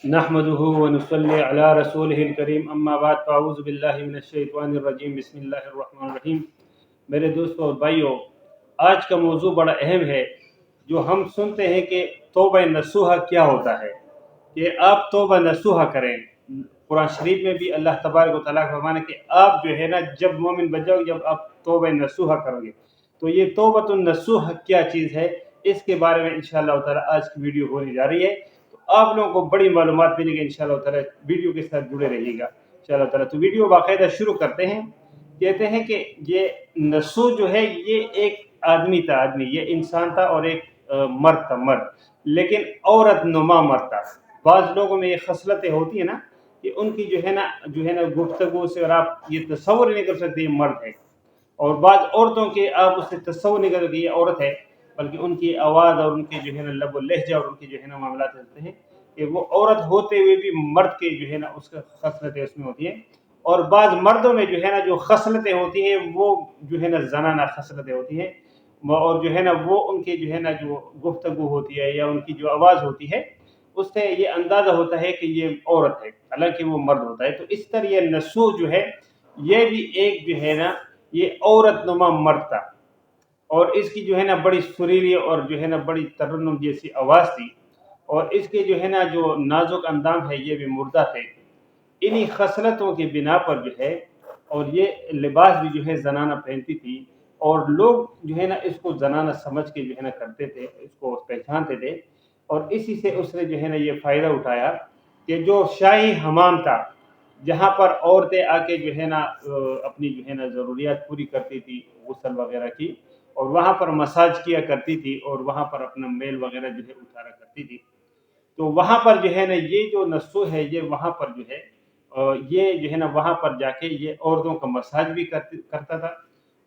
نحمده ونصلي على رسوله الکریم اما بعد فاعوذ باللہ من الشیطان الرجیم بسم اللہ الرحمن الرحیم۔ میرے دوستوں اور بھائیوں، آج کا موضوع بڑا اہم ہے۔ جو ہم سنتے ہیں کہ توبہ نصوحہ کیا ہوتا ہے، کہ آپ توبہ نصوحہ کریں۔ قرآن شریف میں بھی اللہ تبارک و تعالیٰ کا فرمان ہے کہ آپ جو ہے نا جب مومن بن جاؤ، جب آپ توبہ نصوحہ کرو گے تو یہ توبۃ النصوحہ کیا چیز ہے، اس کے بارے میں انشاءاللہ تعالیٰ آج کی ویڈیو ہونے جا رہی ہے۔ آپ لوگوں کو بڑی معلومات ملے گی انشاءاللہ تعالیٰ، ویڈیو کے ساتھ جڑے رہیے گا انشاءاللہ تعالیٰ۔ تو ویڈیو باقاعدہ شروع کرتے ہیں۔ کہتے ہیں کہ یہ نسو جو ہے یہ ایک آدمی تھا، یہ انسان تھا، اور ایک مرد تھا، لیکن عورت نما مرد تھا۔ بعض لوگوں میں یہ خصلتیں ہوتی ہیں نا کہ ان کی جو ہے نا گفتگو سے اور آپ یہ تصور نہیں کر سکتے یہ مرد ہے، اور بعض عورتوں کے آپ اس سے تصور نہیں کر سکتے یہ عورت ہے، بلکہ ان کی آواز اور ان کے جو ہے نا لب و لہجہ اور ان کے جو ہے نا معاملات ہوتے ہیں کہ وہ عورت ہوتے ہوئے بھی مرد کے جو ہے نا اس کا خصلتیں اس میں ہوتی ہیں۔ اور بعض مردوں میں جو ہے نا جو خصلتیں ہوتی ہیں وہ جو ہے نا زنانہ خصلتیں ہوتی ہیں، اور جو ہے نا وہ ان کے جو ہے نا جو گفتگو ہوتی ہے یا ان کی جو آواز ہوتی ہے اس سے یہ اندازہ ہوتا ہے کہ یہ عورت ہے، حالانکہ وہ مرد ہوتا ہے۔ تو اس طرح یہ نسو جو ہے یہ بھی ایک جو ہے نا یہ عورت نما مرد تھا، اور اس کی جو ہے نا بڑی سریلی اور جو ہے نا بڑی ترنم جیسی آواز تھی، اور اس کے جو ہے نا جو نازک اندام ہے یہ بھی مردہ تھے۔ انہی خصلتوں کی بنا پر جو ہے، اور یہ لباس بھی جو ہے زنانہ پہنتی تھی، اور لوگ جو ہے نا اس کو زنانہ سمجھ کے جو ہے نا کرتے تھے، اس کو پہچانتے تھے، اور اسی سے اس نے جو ہے نا یہ فائدہ اٹھایا کہ جو شاہی حمام تھا جہاں پر عورتیں آ کے جو ہے نا اپنی جو ہے نا ضروریات پوری کرتی تھی، غسل وغیرہ کی، اور وہاں پر مساج کیا کرتی تھی، اور وہاں پر اپنا میل وغیرہ جو ہے اتارا کرتی تھی، تو وہاں پر جو ہے نا یہ جو نسو ہے یہ وہاں پر جو ہے یہ جو ہے نا وہاں پر جا کے یہ عورتوں کا مساج بھی کرتا تھا،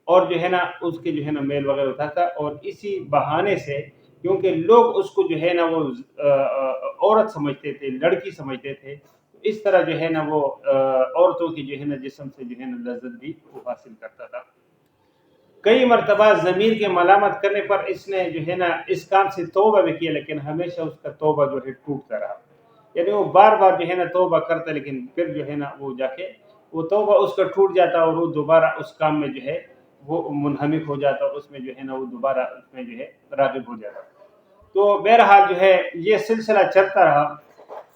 اور جو ہے نا اس کے جو ہے نا میل وغیرہ اتارتا، اور اسی بہانے سے کیونکہ لوگ اس کو جو ہے نا وہ عورت سمجھتے تھے، لڑکی سمجھتے تھے، اس طرح جو ہے نا وہ عورتوں کی جو ہے نا جسم سے جو ہے نا لذت بھی وہ حاصل کرتا تھا۔ کئی مرتبہ ضمیر کے ملامت کرنے پر اس نے جو ہے نا اس کام سے توبہ بھی کیا، لیکن ہمیشہ اس کا توبہ جو ہے ٹوٹتا رہا، یعنی وہ بار بار جو ہے نا توبہ کرتا، لیکن پھر جو ہے نا وہ جا کے وہ توبہ اس کا ٹوٹ جاتا، اور وہ دوبارہ اس کام میں جو ہے وہ منہمک ہو جاتا، اور اس میں جو ہے نا وہ دوبارہ اس میں جو ہے راغب ہو جاتا۔ تو بہرحال جو ہے یہ سلسلہ چلتا رہا،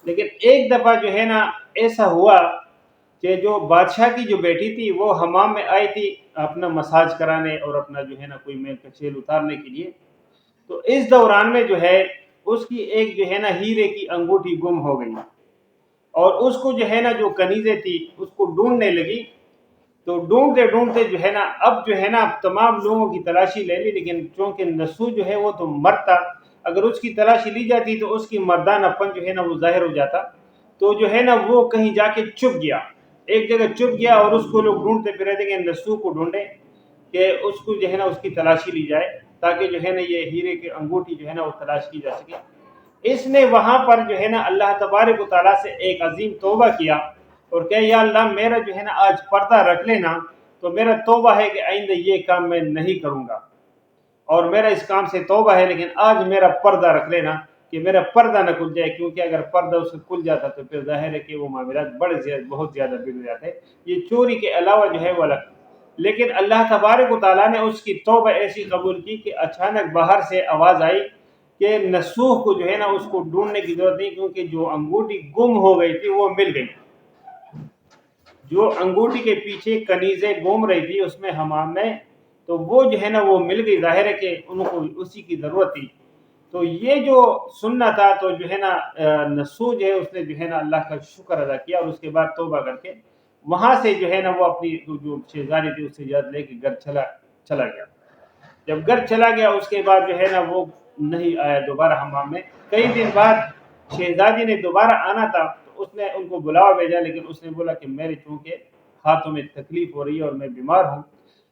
لیکن ایک دفعہ جو ہے نا ایسا ہوا کہ جو بادشاہ کی جو بیٹی تھی وہ حمام میں آئی تھی اپنا مساج کرانے اور اپنا جو ہے نا کوئی میل کچیل اتارنے کے لیے، تو اس دوران میں جو ہے اس کی ایک جو ہے نا ہیرے کی انگوٹھی گم ہو گئی، اور اس کو جو ہے نا جو کنیزیں تھی اس کو ڈھونڈنے لگی، تو ڈھونڈتے ڈھونڈتے جو ہے نا اب جو ہے نا تمام لوگوں کی تلاشی لے لی، لیکن چونکہ نسو جو ہے وہ تو مرد تھا، اگر اس کی تلاشی لی جاتی تو اس کی مردانہ پن جو ہے نا وہ ظاہر ہو جاتا، تو جو ہے نا وہ کہیں جا کے چھپ گیا، ایک جگہ چھپ گیا، اور اس کو لوگ ڈھونڈتے پھر رہتے کہ نسو کو ڈھونڈیں کہ اس کو جو ہے نا اس کی تلاشی لی جائے، تاکہ جو ہے نا یہ ہیرے کی انگوٹھی جو ہے نا وہ تلاش کی جا سکے۔ اس نے وہاں پر جو ہے نا اللہ تبارک و تعالیٰ سے ایک عظیم توبہ کیا، اور کہ یا اللہ میرا جو ہے نا آج پردہ رکھ لینا، تو میرا توبہ ہے کہ آئندہ یہ کام میں نہیں کروں گا، اور میرا اس کام سے توبہ ہے، لیکن آج میرا پردہ رکھ لینا کہ میرا پردہ نہ کھل جائے، کیونکہ اگر پردہ اس سے کھل جاتا تو پھر ظاہر ہے کہ وہ معاملات بہت زیادہ بگڑ جاتے، یہ چوری کے علاوہ جو ہے وہ الگ۔ لیکن اللہ تبارک و تعالیٰ نے اس کی توبہ ایسی قبول کی کہ اچانک باہر سے آواز آئی کہ نسوح کو جو ہے نا اس کو ڈھونڈنے کی ضرورت نہیں، کیونکہ جو انگوٹھی گم ہو گئی تھی وہ مل گئی، جو انگوٹھی کے پیچھے کنیزیں گھوم رہی تھی اس میں حمام میں، تو وہ جو ہے نا وہ مل گئی، ظاہر ہے کہ ان کو اسی کی ضرورت تھی۔ تو یہ جو سننا تھا، تو جو ہے نا نسو جو ہے اس نے جو ہے نا اللہ کا شکر ادا کیا، اور اس کے بعد توبہ کر کے وہاں سے جو ہے نا وہ اپنی جو شہزادی تھی اس سے اجازت لے کے گھر چلا گیا۔ جب گھر چلا گیا اس کے بعد جو ہے نا وہ نہیں آیا دوبارہ حمام میں۔ کئی دن بعد شہزادی نے دوبارہ آنا تھا، تو اس نے ان کو بلاوا بھیجا، لیکن اس نے بولا کہ میرے چونکہ ہاتھوں میں تکلیف ہو رہی ہے اور میں بیمار ہوں،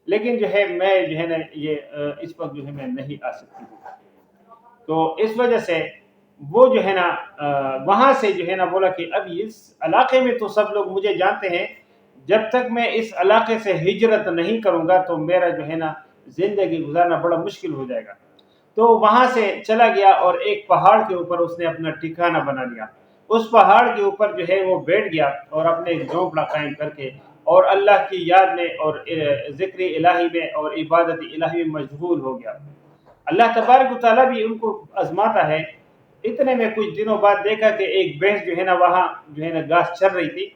لیکن جو ہے میں جو ہے نا یہ اس وقت جو ہے میں نہیں آ سکتی ہوں، تو اس وجہ سے وہ جو ہے نا وہاں سے جو ہے نا بولا کہ اب اس علاقے میں تو سب لوگ مجھے جانتے ہیں، جب تک میں اس علاقے سے ہجرت نہیں کروں گا تو میرا جو ہے نا زندگی گزارنا بڑا مشکل ہو جائے گا۔ تو وہاں سے چلا گیا، اور ایک پہاڑ کے اوپر اس نے اپنا ٹھکانہ بنا لیا، اس پہاڑ کے اوپر جو ہے وہ بیٹھ گیا اور اپنے ایک جھونپڑا قائم کر کے اور اللہ کی یاد میں اور ذکر الہی میں اور عبادت الہی میں مشغول ہو گیا۔ اللہ تبارک و تعالیٰ بھی ان کو آزماتا ہے۔ اتنے میں کچھ دنوں بعد دیکھا کہ ایک بھینس جو ہے نا وہاں جو ہے نا گھاس چر رہی تھی۔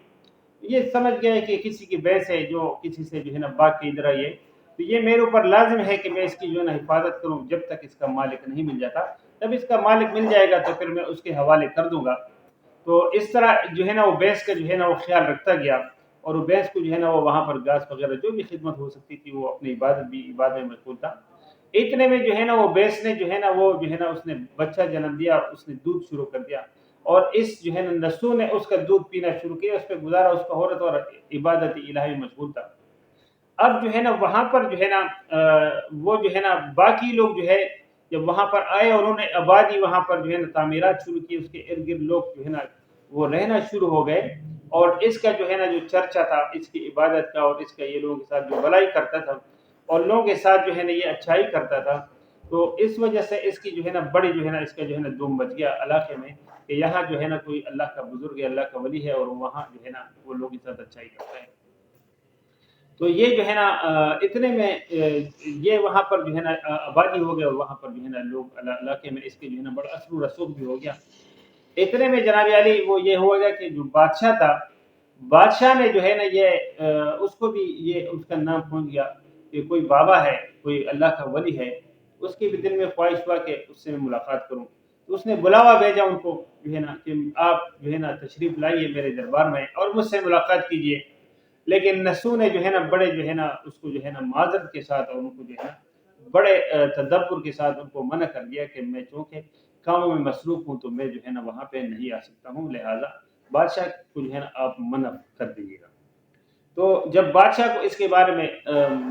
یہ سمجھ گئے کہ کسی کی بھینس ہے جو کسی سے جو ہے نا باغ کے ادھر آئی ہے، تو یہ میرے اوپر لازم ہے کہ میں اس کی جو ہے نا حفاظت کروں جب تک اس کا مالک نہیں مل جاتا۔ جب اس کا مالک مل جائے گا تو پھر میں اس کے حوالے کر دوں گا۔ تو اس طرح جو ہے نا وہ بھینس کا جو ہے نا وہ خیال رکھتا گیا، اور وہ بھینس کو جو ہے نا وہ وہاں پر گھاس وغیرہ جو بھی خدمت ہو سکتی تھی وہ اپنی عبادت میں مشغول تھا۔ اتنے میں جو ہے نا وہ بھینس نے جو ہے نا وہ جو ہے نا اس نے بچہ جنم دیا اور اس نے دودھ شروع کر دیا، اور اس جو ہے نا نسو نے اس کا دودھ پینا شروع کیا، اس پہ گزارا اس کا عورت اور عبادت الہی میں مشغول تھا۔ اب جو ہے نا وہاں پر جو ہے نا وہ جو ہے نا باقی لوگ جو ہے جب وہاں پر آئے اور انہوں نے آبادی وہاں پر جو ہے نا تعمیرات شروع کی، اس کے ارد گرد لوگ جو ہے نا وہ رہنا شروع ہو گئے، اور اس کا جو ہے نا جو چرچا تھا اس کی عبادت کا، اور اس کا یہ لوگوں کے ساتھ جو بھلائی کرتا تھا اور لوگوں کے ساتھ جو ہے نا یہ اچھائی کرتا تھا، تو اس وجہ سے اس کی جو ہے نا بڑی جو ہے نا اس کا جو ہے نا دھوم مچ گیا علاقے میں کہ یہاں جو ہے نا کوئی اللہ کا بزرگ ہے، اللہ کا ولی ہے، اور وہاں جو ہے نا وہ لوگ کے ساتھ اچھائی کرتا ہے۔ تو یہ جو ہے نا اتنے میں یہ وہاں پر جو ہے نا آبادی ہو گیا، اور وہاں پر جو ہے نا لوگ علاقے میں اس کے جو ہے نا بڑا اثر و رسوخ بھی ہو گیا۔ اتنے میں جناب علی وہ یہ ہوا گیا کہ جو بادشاہ تھا، بادشاہ نے جو ہے نا یہ اس کو بھی یہ اس کا نام پہنچ گیا کہ کوئی بابا ہے، کوئی اللہ کا ولی ہے، اس کے بھی دل میں خواہش ہوا کہ اس سے میں ملاقات کروں، تو اس نے بلاوا بھیجا ان کو جو ہے نا کہ آپ جو ہے نا تشریف لائیے میرے دربار میں اور مجھ سے ملاقات کیجیے۔ لیکن نسو نے جو ہے نا بڑے جو ہے نا اس کو جو ہے نا معذرت کے ساتھ اور ان کو جو ہے نا بڑے تدبر کے ساتھ ان کو منع کر دیا کہ میں چونکہ کاموں میں مصروف ہوں تو میں جو ہے نا وہاں پہ نہیں آ سکتا ہوں، لہٰذا بادشاہ کو جو ہے نا آپ منع کر دیجیے گا۔ تو جب بادشاہ کو اس کے بارے میں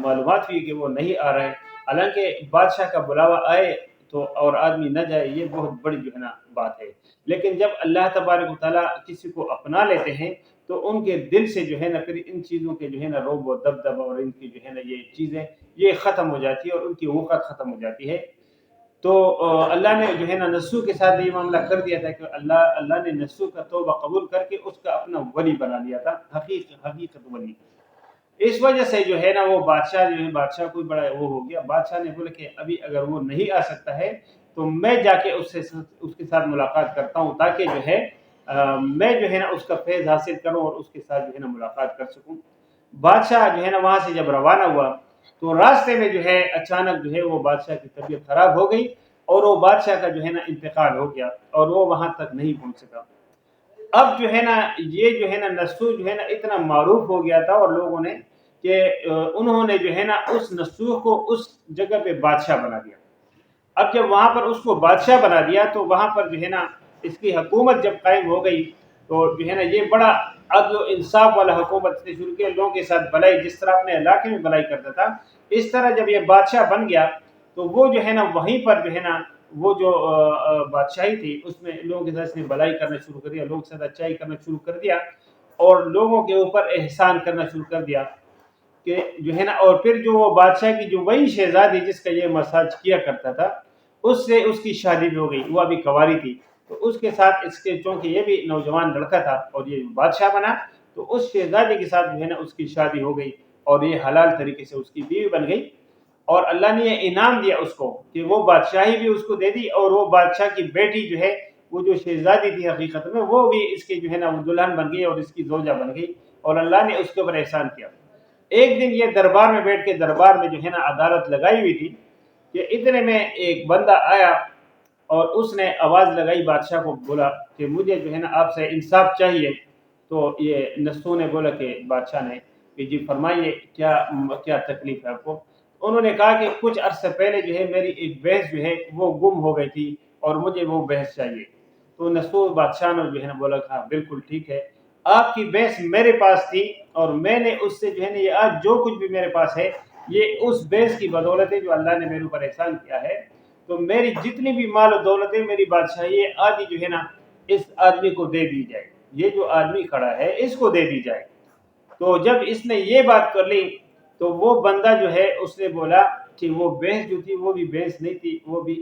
معلومات ہوئی کہ وہ نہیں آ رہے، حالانکہ بادشاہ کا بلاوا آئے تو اور آدمی نہ جائے یہ بہت بڑی جو ہے نا بات ہے، لیکن جب اللہ تبارک و تعالیٰ کسی کو اپنا لیتے ہیں تو ان کے دل سے جو ہے نا پھر ان چیزوں کے جو ہے نا روب و دبدبہ اور ان کی جو ہے نا یہ چیزیں یہ ختم ہو جاتی ہے اور ان کی وقت ختم ہو جاتی ہے۔ تو اللہ نے جو ہے نا نسو کے ساتھ یہ معاملہ کر دیا تھا کہ اللہ نے نسو کا توبہ قبول کر کے اس کا اپنا ولی بنا لیا تھا، حقیقت ولی۔ اس وجہ سے جو ہے نا وہ بادشاہ جو ہے بادشاہ کوئی بڑا وہ ہو گیا، بادشاہ نے بولا کہ ابھی اگر وہ نہیں آ سکتا ہے تو میں جا کے اس کے ساتھ ملاقات کرتا ہوں تاکہ جو ہے میں جو ہے نا اس کا فیض حاصل کروں اور اس کے ساتھ جو ہے نا ملاقات کر سکوں۔ بادشاہ جو ہے نا وہاں سے جب روانہ ہوا تو راستے میں جو ہے اچانک جو ہے وہ بادشاہ کی طبیعت خراب ہو گئی اور وہ بادشاہ کا جو ہے نا انتقال ہو گیا اور وہ وہاں تک نہیں پہنچ سکا۔ اب جو ہے نا یہ جو ہے نا نسو جو ہے نا اتنا معروف ہو گیا تھا اور لوگوں نے کہ انہوں نے جو ہے نا اس نسو کو اس جگہ پہ بادشاہ بنا دیا۔ اب جب وہاں پر اس کو بادشاہ بنا دیا تو وہاں پر جو ہے نا اس کی حکومت جب قائم ہو گئی تو جو ہے نا یہ بڑا عدل و انصاف والا حکومت نے شروع کیا، لوگوں کے ساتھ بھلائی، جس طرح اپنے علاقے میں بھلائی کرتا تھا اس طرح جب یہ بادشاہ بن گیا تو وہ جو ہے نا وہیں پر جو ہے نا وہ جو بادشاہی تھی اس میں لوگوں کے ساتھ اس نے بھلائی کرنا شروع کر دیا، لوگوں کے ساتھ اچھائی کرنا شروع کر دیا اور لوگوں کے اوپر احسان کرنا شروع کر دیا کہ جو ہے نا، اور پھر جو وہ بادشاہ کی جو وہی شہزادی جس کا یہ مساج کیا کرتا تھا اس سے اس کی شادی بھی ہو گئی، وہ ابھی کنواری تھی، تو اس کے ساتھ اس کے چونکہ یہ بھی نوجوان لڑکا تھا اور یہ بادشاہ بنا تو اس شہزادی کے ساتھ جو ہے نا اس کی شادی ہو گئی اور یہ حلال طریقے سے اس کی بیوی بن گئی، اور اللہ نے یہ انعام دیا اس کو کہ وہ بادشاہی بھی اس کو دے دی اور وہ بادشاہ کی بیٹی جو ہے وہ جو شہزادی تھی حقیقت میں وہ بھی اس کی جو ہے نا وہ دلہن بن گئی اور اس کی زوجہ بن گئی، اور اللہ نے اس کے اوپر احسان کیا۔ ایک دن یہ دربار میں بیٹھ کے دربار میں جو ہے نا عدالت لگائی ہوئی تھی کہ اتنے میں ایک بندہ آیا اور اس نے آواز لگائی بادشاہ کو، بولا کہ مجھے جو ہے نا آپ سے انصاف چاہیے۔ تو یہ نسو نے بولا کہ بادشاہ نے کہ جی فرمائیے کیا تکلیف ہے آپ کو۔ انہوں نے کہا کہ کچھ عرصے پہلے جو ہے میری ایک بھینس جو ہے وہ گم ہو گئی تھی اور مجھے وہ بھینس چاہیے۔ تو نسو بادشاہ نے جو ہے نا بولا ہاں بالکل ٹھیک ہے، آپ کی بھینس میرے پاس تھی اور میں نے اس سے جو ہے نا یہ آج جو کچھ بھی میرے پاس ہے یہ اس بھینس کی بدولت ہے جو اللہ نے میرے اوپر احسان کیا ہے، تو میری جتنی بھی مال و دولت ہے میری بادشاہی آدھی جو ہے نا اس آدمی کو دے دی جائے، یہ جو آدمی کھڑا ہے اس کو دے دی جائے۔ تو جب اس نے یہ بات کر لی تو وہ بندہ جو ہے اس نے بولا کہ وہ بھینس جو تھی وہ بھی بھینس نہیں تھی، وہ بھی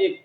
1